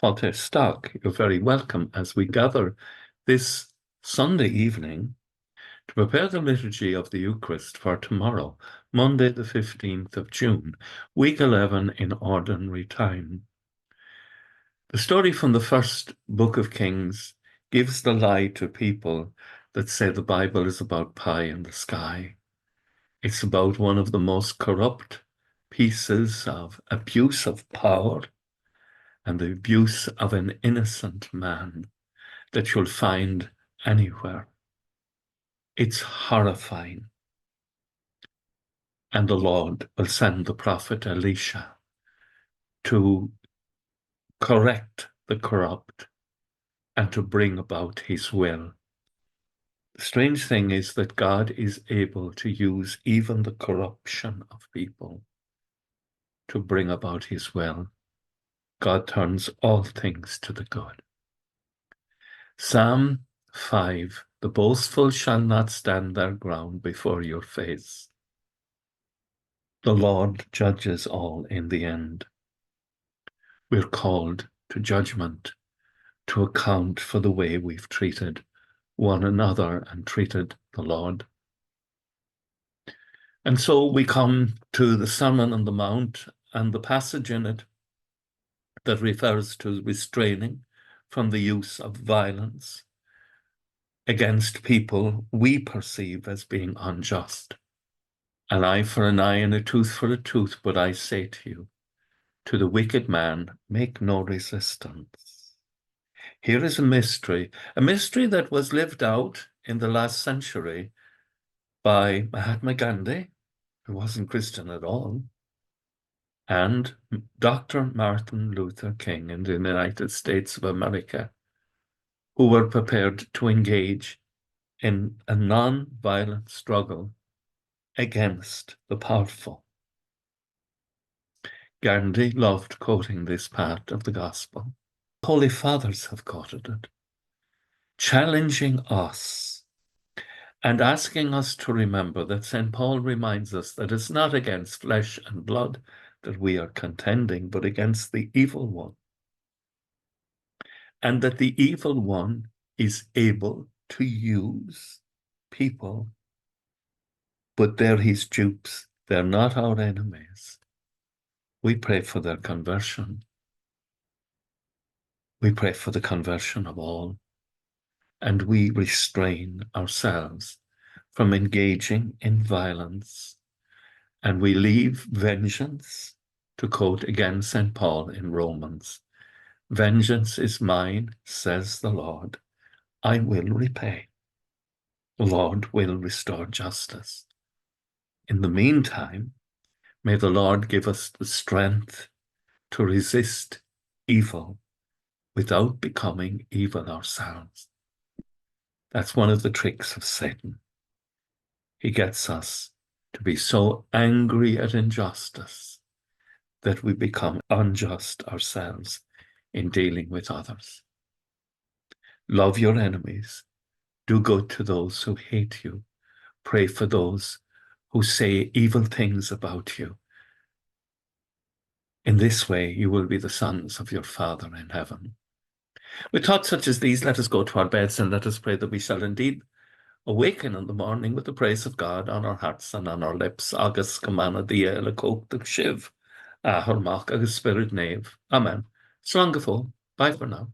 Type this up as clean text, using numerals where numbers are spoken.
Fáilte Stock, you're very welcome as we gather this Sunday evening to prepare the liturgy of the Eucharist for tomorrow, Monday the 15th of June, week 11 in ordinary time. The story from the first book of Kings gives the lie to people that say the Bible is about pie in the sky. It's about one of the most corrupt pieces of abuse of power and the abuse of an innocent man that you'll find anywhere. It's horrifying. And the Lord will send the prophet Elisha to correct the corrupt and to bring about his will. The strange thing is that God is able to use even the corruption of people to bring about his will. God turns all things to the good. Psalm 5, the boastful shall not stand their ground before your face. The Lord judges all in the end. We're called to judgment, to account for the way we've treated one another and treated the Lord. And so we come to the Sermon on the Mount and the passage in it that refers to restraining from the use of violence against people we perceive as being unjust. An eye for an eye and a tooth for a tooth, but I say to you, to the wicked man, make no resistance. Here is a mystery that was lived out in the last century by Mahatma Gandhi, who wasn't Christian at all, and Dr. Martin Luther King in the United States of America, who were prepared to engage in a non-violent struggle against the powerful. Gandhi loved quoting this part of the Gospel. Holy Fathers have quoted it, challenging us and asking us to remember that St. Paul reminds us that it's not against flesh and blood that we are contending, but against the evil one. And that the evil one is able to use people, but they're his dupes. They're not our enemies. We pray for their conversion. We pray for the conversion of all. And we restrain ourselves from engaging in violence. And we leave vengeance, to quote again St. Paul in Romans. Vengeance is mine, says the Lord. I will repay. The Lord will restore justice. In the meantime, may the Lord give us the strength to resist evil without becoming evil ourselves. That's one of the tricks of Satan. He gets us to be so angry at injustice that we become unjust ourselves in dealing with others. Love your enemies. Do good to those who hate you. Pray for those who say evil things about you. In this way, you will be the sons of your Father in heaven. With thoughts such as these, let us go to our beds and let us pray that we shall indeed awaken in the morning with the praise of God on our hearts and on our lips. Agus cumana dia le coke the shiv. Ahormach agus spirit nave. Amen. Strongful. Bye for now.